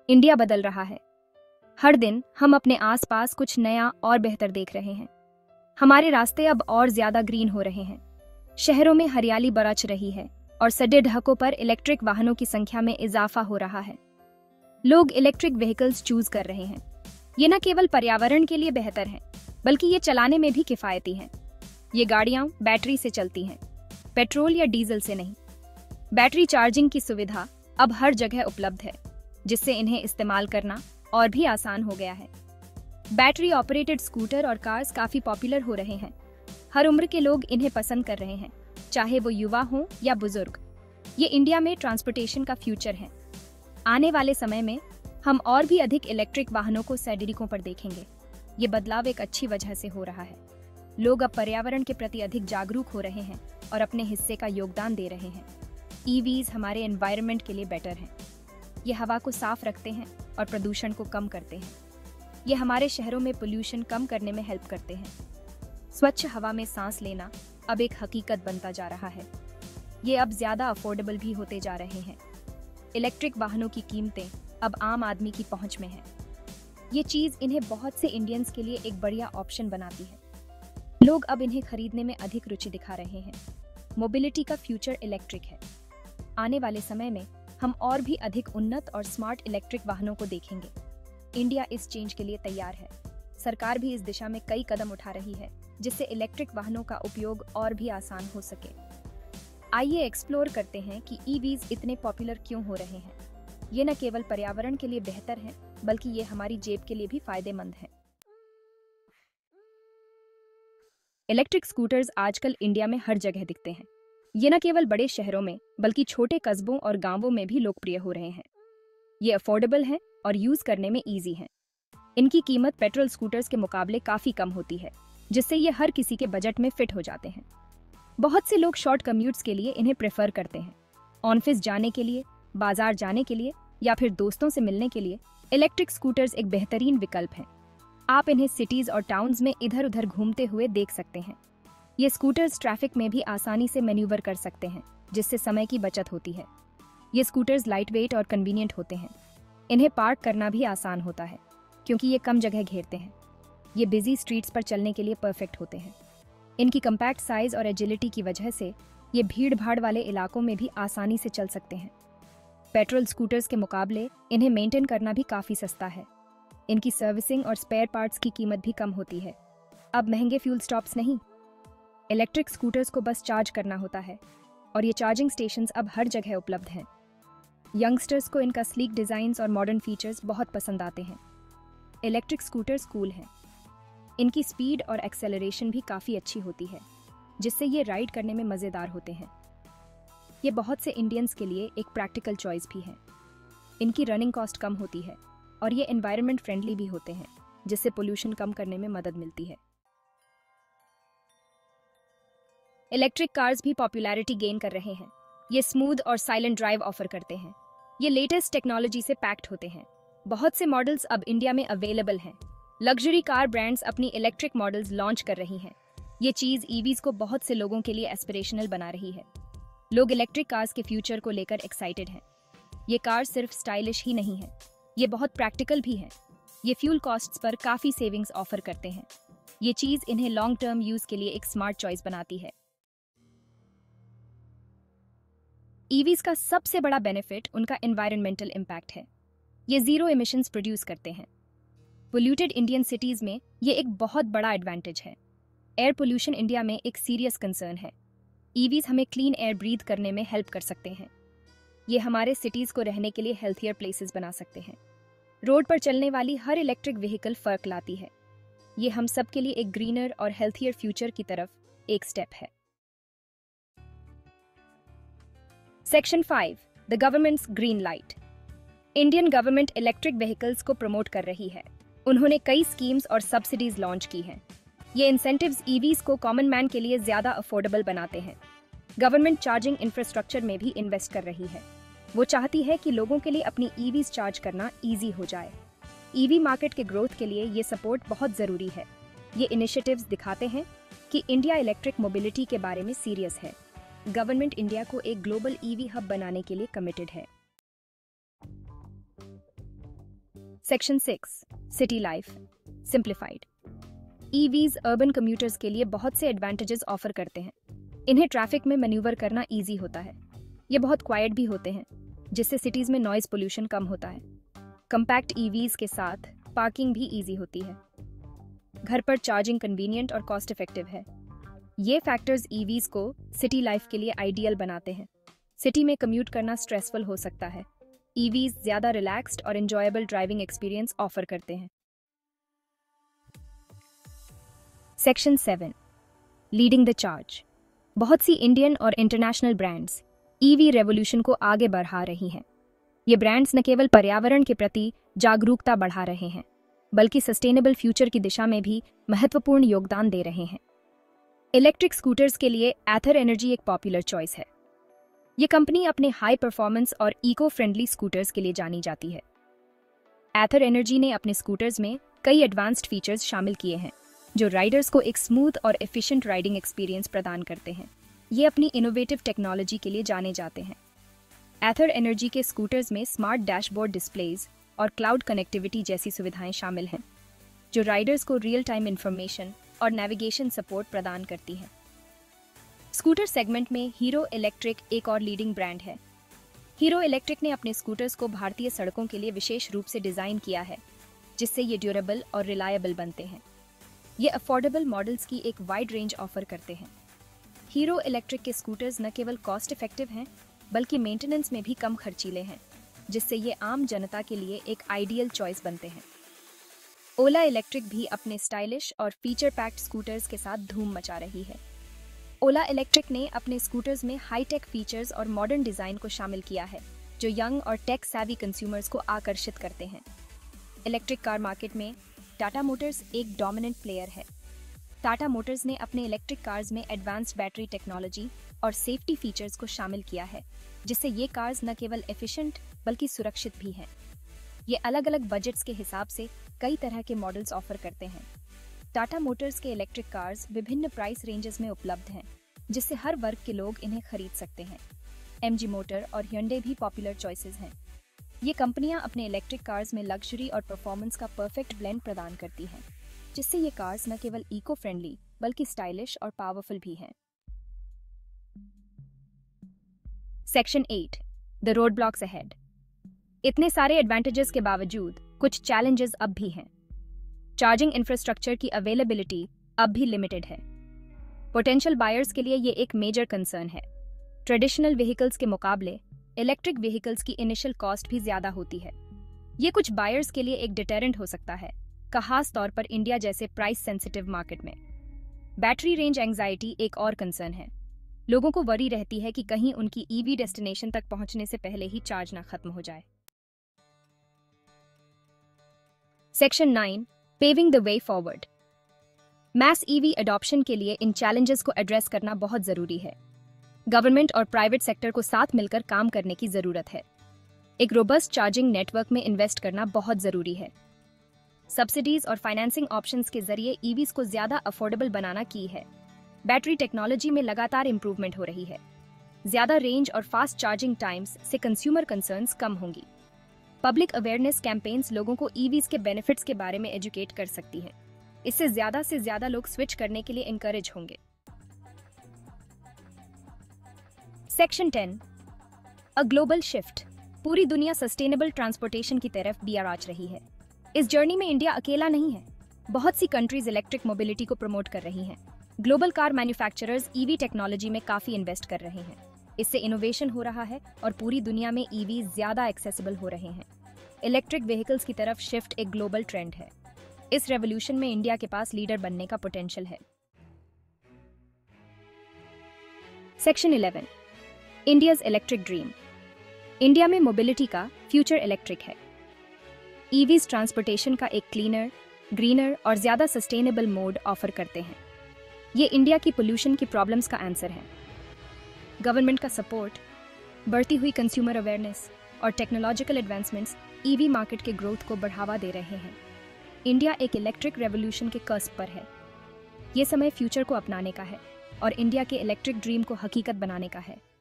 India बदल रहा है। हर दिन हम अपने आसपास कुछ नया और बेहतर देख रहे हैं। हमारे रास्ते अब और ज्यादा ग्रीन हो रहे हैं। शहरों में हरियाली बरछ रही है और सड़े ढकों पर इलेक्ट्रिक वाहनों की संख्या में इजाफा हो रहा है। लोग इलेक्ट्रिक व्हीकल्स चूज कर रहे हैं। ये न केवल पर्यावरण के लिए बेहतर है, बल्कि ये चलाने में भी किफायती हैं। ये गाड़ियां बैटरी से चलती हैं, पेट्रोल या डीजल से नहीं। बैटरी चार्जिंग की सुविधा अब हर जगह उपलब्ध है, जिससे इन्हें इस्तेमाल करना और भी आसान हो गया है। बैटरी ऑपरेटेड स्कूटर और कार्स काफी पॉपुलर हो रहे हैं। हर उम्र के लोग इन्हें पसंद कर रहे हैं, चाहे वो युवा हो या बुजुर्ग। ये इंडिया में ट्रांसपोर्टेशन का फ्यूचर है। आने वाले समय में हम और भी अधिक इलेक्ट्रिक वाहनों को सड़कों पर देखेंगे। ये बदलाव एक अच्छी वजह से हो रहा है। लोग अब पर्यावरण के प्रति अधिक जागरूक हो रहे हैं और अपने हिस्से का योगदान दे रहे हैं। ईवीज हमारे एनवायरनमेंट के लिए बेटर हैं। ये हवा को साफ रखते हैं और प्रदूषण को कम करते हैं। ये हमारे शहरों में पोल्यूशन कम करने में हेल्प करते हैं। स्वच्छ हवा में सांस लेना अब एक हकीकत बनता जा रहा है। ये अब ज्यादा अफोर्डेबल भी होते जा रहे हैं। इलेक्ट्रिक वाहनों की कीमतें अब आम आदमी की पहुंच में है। ये चीज इन्हें बहुत से इंडियंस के लिए एक बढ़िया ऑप्शन बनाती है। लोग अब इन्हें खरीदने में अधिक रुचि दिखा रहे हैं। मोबिलिटी का फ्यूचर इलेक्ट्रिक है। आने वाले समय में हम और भी अधिक उन्नत और स्मार्ट इलेक्ट्रिक वाहनों को देखेंगे। इंडिया इस चेंज के लिए तैयार है। सरकार भी इस दिशा में कई कदम उठा रही है, जिससे इलेक्ट्रिक वाहनों का उपयोग और भी आसान हो सके। आइए एक्सप्लोर करते हैं कि ईवीज इतने पॉपुलर क्यों हो रहे हैं। ये न केवल पर्यावरण के लिए बेहतर है, बल्कि ये हमारी जेब के लिए भी फायदेमंद है। इलेक्ट्रिक स्कूटर्स आजकल इंडिया में हर जगह दिखते हैं। ये न केवल बड़े शहरों में, बल्कि छोटे कस्बों और गांवों में भी लोकप्रिय हो रहे हैं। ये अफोर्डेबल हैं और यूज करने में इजी हैं। इनकी कीमत पेट्रोल स्कूटर्स के मुकाबले काफी कम होती है, जिससे ये हर किसी के बजट में फिट हो जाते हैं। बहुत से लोग शॉर्ट कम्यूट्स के लिए इन्हें प्रेफर करते हैं। ऑफिस जाने के लिए, बाजार जाने के लिए या फिर दोस्तों से मिलने के लिए इलेक्ट्रिक स्कूटर्स एक बेहतरीन विकल्प हैं। आप इन्हें सिटीज और टाउन्स में इधर उधर घूमते हुए देख सकते हैं। ये स्कूटर्स ट्रैफिक में भी आसानी से मैन्यूवर कर सकते हैं, जिससे समय की बचत होती है। ये स्कूटर्स लाइट वेट और कन्वीनियंट होते हैं। इन्हें पार्क करना भी आसान होता है, क्योंकि ये कम जगह घेरते हैं। ये बिजी स्ट्रीट्स पर चलने के लिए परफेक्ट होते हैं। इनकी कम्पैक्ट साइज और एजिलिटी की वजह से ये भीड़ भाड़ वाले इलाकों में भी आसानी से चल सकते हैं। पेट्रोल स्कूटर्स के मुकाबले इन्हें मेंटेन करना भी काफ़ी सस्ता है। इनकी सर्विसिंग और स्पेयर पार्ट्स की कीमत भी कम होती है। अब महंगे फ्यूल स्टॉप्स नहीं, इलेक्ट्रिक स्कूटर्स को बस चार्ज करना होता है, और ये चार्जिंग स्टेशंस अब हर जगह उपलब्ध हैं। यंगस्टर्स को इनका स्लीक डिज़ाइंस और मॉडर्न फीचर्स बहुत पसंद आते हैं। इलेक्ट्रिक स्कूटर्स कूल हैं। इनकी स्पीड और एक्सेलरेशन भी काफ़ी अच्छी होती है, जिससे ये राइड करने में मज़ेदार होते हैं। ये बहुत से इंडियंस के लिए एक प्रैक्टिकल चॉइस भी है। इनकी रनिंग कॉस्ट कम होती है और ये एनवायरनमेंट फ्रेंडली भी होते हैं, जिससे पोल्यूशन कम करने में मदद मिलती है। इलेक्ट्रिक कार्स भी पॉपुलैरिटी गेन कर रहे हैं। ये स्मूथ और साइलेंट ड्राइव ऑफर करते हैं। ये लेटेस्ट टेक्नोलॉजी से पैक्ड होते हैं। बहुत से मॉडल्स अब इंडिया में अवेलेबल हैं। लग्जरी कार ब्रांड्स अपनी इलेक्ट्रिक मॉडल्स लॉन्च कर रही हैं। ये चीज़ ईवीज को बहुत से लोगों के लिए एस्पिरेशनल बना रही है। लोग इलेक्ट्रिक कार्स के फ्यूचर को लेकर एक्साइटेड हैं। ये कार सिर्फ स्टाइलिश ही नहीं है, ये बहुत प्रैक्टिकल भी है। ये फ्यूल कॉस्ट्स पर काफ़ी सेविंग्स ऑफर करते हैं। ये चीज़ इन्हें लॉन्ग टर्म यूज़ के लिए एक स्मार्ट चॉइस बनाती है। ईवीज का सबसे बड़ा बेनिफिट उनका एनवायरमेंटल इम्पैक्ट है। ये जीरो एमिशंस प्रोड्यूस करते हैं। पोल्यूटेड इंडियन सिटीज में ये एक बहुत बड़ा एडवांटेज है। एयर पोल्यूशन इंडिया में एक सीरियस कंसर्न है। ईवीज हमें क्लीन एयर ब्रीथ करने में हेल्प कर सकते हैं। ये हमारे सिटीज को रहने के लिए हेल्थियर प्लेसेस बना सकते हैं। रोड पर चलने वाली हर इलेक्ट्रिक व्हीकल फर्क लाती है। ये हम सब के लिए एक ग्रीनर और हेल्थियर फ्यूचर की तरफ एक स्टेप है। Section 5, the governments green light. Indian government electric vehicles को प्रमोट कर रही है। उन्होंने कई स्कीम्स और सब्सिडीज लॉन्च की हैं। ये इंसेंटिव्स ईवीज को कॉमन मैन के लिए ज्यादा अफोर्डेबल बनाते हैं। गवर्नमेंट चार्जिंग इंफ्रास्ट्रक्चर में भी इन्वेस्ट कर रही है। वो चाहती है कि लोगों के लिए अपनी ईवीज चार्ज करना इजी हो जाए। ईवी मार्केट के ग्रोथ के लिए ये सपोर्ट बहुत जरूरी है। ये इनिशिएटिव्स दिखाते हैं कि इंडिया इलेक्ट्रिक मोबिलिटी के बारे में सीरियस है। गवर्नमेंट इंडिया को एक ग्लोबल ईवी हब बनाने के लिए कमिटेड है। Section 6 city life simplified. EVs urban commuters के लिए बहुत से एडवांटेजेस ऑफर करते हैं। इन्हें ट्रैफिक में मैन्यूवर करना इजी होता है। ये बहुत क्वाइट भी होते हैं, जिससे सिटीज में नॉइज पोल्यूशन कम होता है। कम्पैक्ट ईवीज के साथ पार्किंग भी इजी होती है। घर पर चार्जिंग कन्वीनियंट और कॉस्ट इफेक्टिव है। ये फैक्टर्स ईवीज को सिटी लाइफ के लिए आइडियल बनाते हैं। सिटी में कम्यूट करना स्ट्रेसफुल हो सकता है। ईवीज ज्यादा रिलैक्स्ड और एंजॉयबल ड्राइविंग एक्सपीरियंस ऑफर करते हैं। Section 7 leading the charge. बहुत सी इंडियन और इंटरनेशनल ब्रांड्स ईवी रेवोल्यूशन को आगे बढ़ा रही हैं। ये ब्रांड्स न केवल पर्यावरण के प्रति जागरूकता बढ़ा रहे हैं, बल्कि सस्टेनेबल फ्यूचर की दिशा में भी महत्वपूर्ण योगदान दे रहे हैं। इलेक्ट्रिक स्कूटर्स के लिए एथर एनर्जी एक पॉपुलर चॉइस है। ये कंपनी अपने हाई परफॉर्मेंस और इको फ्रेंडली स्कूटर्स के लिए जानी जाती है। एथर एनर्जी ने अपने स्कूटर्स में कई एडवांस्ड फीचर्स शामिल किए हैं, जो राइडर्स को एक स्मूथ और एफिशिएंट राइडिंग एक्सपीरियंस प्रदान करते हैं। ये अपनी इनोवेटिव टेक्नोलॉजी के लिए जाने जाते हैं। एथर एनर्जी के स्कूटर्स में स्मार्ट डैशबोर्ड डिस्प्लेज और क्लाउड कनेक्टिविटी जैसी सुविधाएं शामिल हैं, जो राइडर्स को रियल टाइम इंफॉर्मेशन और नेविगेशन सपोर्ट प्रदान करती हैं। स्कूटर सेगमेंट में हीरो इलेक्ट्रिक एक और लीडिंग ब्रांड है। हीरो इलेक्ट्रिक ने अपने स्कूटर्स को भारतीय सड़कों के लिए विशेष रूप से डिजाइन किया है, जिससे ये ड्यूरेबल और रिलायबल बनते हैं। ये अफोर्डेबल मॉडल्स की एक वाइड रेंज ऑफर करते हैं। हीरो इलेक्ट्रिक के स्कूटर्स न केवल कॉस्ट इफेक्टिव हैं, बल्कि मेंटेनेंस में भी कम खर्चीले हैं, जिससे ये आम जनता के लिए एक आइडियल चॉइस बनते हैं। ओला इलेक्ट्रिक भी अपने स्टाइलिश और फीचर पैक्ड स्कूटर्स के साथ धूम मचा रही है। ओला इलेक्ट्रिक ने अपने स्कूटर्स में हाई-टेक फीचर्स और मॉडर्न डिजाइन को शामिल किया है, जो यंग और टेक सैवी कंज्यूमर्स को आकर्षित करते हैं। इलेक्ट्रिक कार मार्केट में टाटा मोटर्स एक डोमिनेंट प्लेयर है। टाटा मोटर्स ने अपने इलेक्ट्रिक कार्स में एडवांस्ड बैटरी टेक्नोलॉजी और सेफ्टी फीचर्स को शामिल किया है, जिससे ये कार्स न केवल एफिशिएंट बल्कि सुरक्षित भी हैं। ये अलग अलग बजट्स के हिसाब से कई तरह के मॉडल्स ऑफर करते हैं। टाटा मोटर्स के इलेक्ट्रिक कार्स विभिन्न प्राइस रेंजेस में उपलब्ध हैं, जिससे हर वर्ग के लोग इन्हें खरीद सकते हैं। एमजी मोटर और hyundai भी पॉपुलर चॉइसेस हैं। ये कंपनियां अपने इलेक्ट्रिक कार्स में लग्जरी और परफॉर्मेंस का परफेक्ट ब्लेंड प्रदान करती हैं, जिससे ये कार्स न केवल इको फ्रेंडली बल्कि स्टाइलिश और पावरफुल भी हैं। Section 8 the road blocks ahead. इतने सारे एडवांटेजेस के बावजूद कुछ चैलेंजेस अब भी हैं। चार्जिंग इंफ्रास्ट्रक्चर की अवेलेबिलिटी अब भी लिमिटेड है। पोटेंशियल बायर्स के लिए ये एक मेजर कंसर्न है। ट्रेडिशनल व्हीकल्स के मुकाबले इलेक्ट्रिक व्हीकल्स की इनिशियल कॉस्ट भी ज्यादा होती है। ये कुछ बायर्स के लिए एक डिटेरेंट हो सकता है, खास तौर पर इंडिया जैसे प्राइस सेंसिटिव मार्केट में। बैटरी रेंज एंजाइटी एक और कंसर्न है। लोगों को वरी रहती है कि कहीं उनकी ईवी डेस्टिनेशन तक पहुंचने से पहले ही चार्ज ना खत्म हो जाए। Section 9 paving the way forward. Mass EV adoption के लिए इन चैलेंजेस को एड्रेस करना बहुत जरूरी है। गवर्नमेंट और प्राइवेट सेक्टर को साथ मिलकर काम करने की जरूरत है। एक रोबस्ट चार्जिंग नेटवर्क में इन्वेस्ट करना बहुत जरूरी है। सब्सिडीज और फाइनेंसिंग ऑप्शंस के जरिए ईवीज को ज्यादा अफोर्डेबल बनाना की है। बैटरी टेक्नोलॉजी में लगातार इंप्रूवमेंट हो रही है। ज्यादा रेंज और फास्ट चार्जिंग टाइम्स से कंज्यूमर कंसर्न्स कम होंगी। पब्लिक अवेयरनेस कैंपेन्स लोगों को ईवीज के बेनिफिट्स के बारे में एजुकेट कर सकती हैं। इससे ज्यादा से ज्यादा लोग स्विच करने के लिए एनकरेज होंगे। Section 10 a global shift. पूरी दुनिया सस्टेनेबल ट्रांसपोर्टेशन की तरफ आगे रही है। इस जर्नी में इंडिया अकेला नहीं है। बहुत सी कंट्रीज इलेक्ट्रिक मोबिलिटी को प्रमोट कर रही हैं। Global car manufacturers EV technology में काफी इन्वेस्ट कर रहे हैं। इससे इनोवेशन हो रहा है और पूरी दुनिया में ईवी ज्यादा एक्सेसिबल हो रहे हैं। इलेक्ट्रिक व्हीकल्स की तरफ शिफ्ट एक ग्लोबल ट्रेंड है। इस रेवोल्यूशन में इंडिया के पास लीडर बनने का पोटेंशियल है। Section 11 India's electric dream. India में मोबिलिटी का फ्यूचर इलेक्ट्रिक है। ईवीज ट्रांसपोर्टेशन का एक क्लीनर, ग्रीनर और ज्यादा सस्टेनेबल मोड ऑफर करते हैं। ये इंडिया की पोल्यूशन की प्रॉब्लम्स का आंसर है। गवर्नमेंट का सपोर्ट, बढ़ती हुई कंज्यूमर अवेयरनेस और टेक्नोलॉजिकल एडवांसमेंट्स ईवी मार्केट के ग्रोथ को बढ़ावा दे रहे हैं। इंडिया एक इलेक्ट्रिक रेवोल्यूशन के कस्प पर है। ये समय फ्यूचर को अपनाने का है और इंडिया के इलेक्ट्रिक ड्रीम को हकीकत बनाने का है।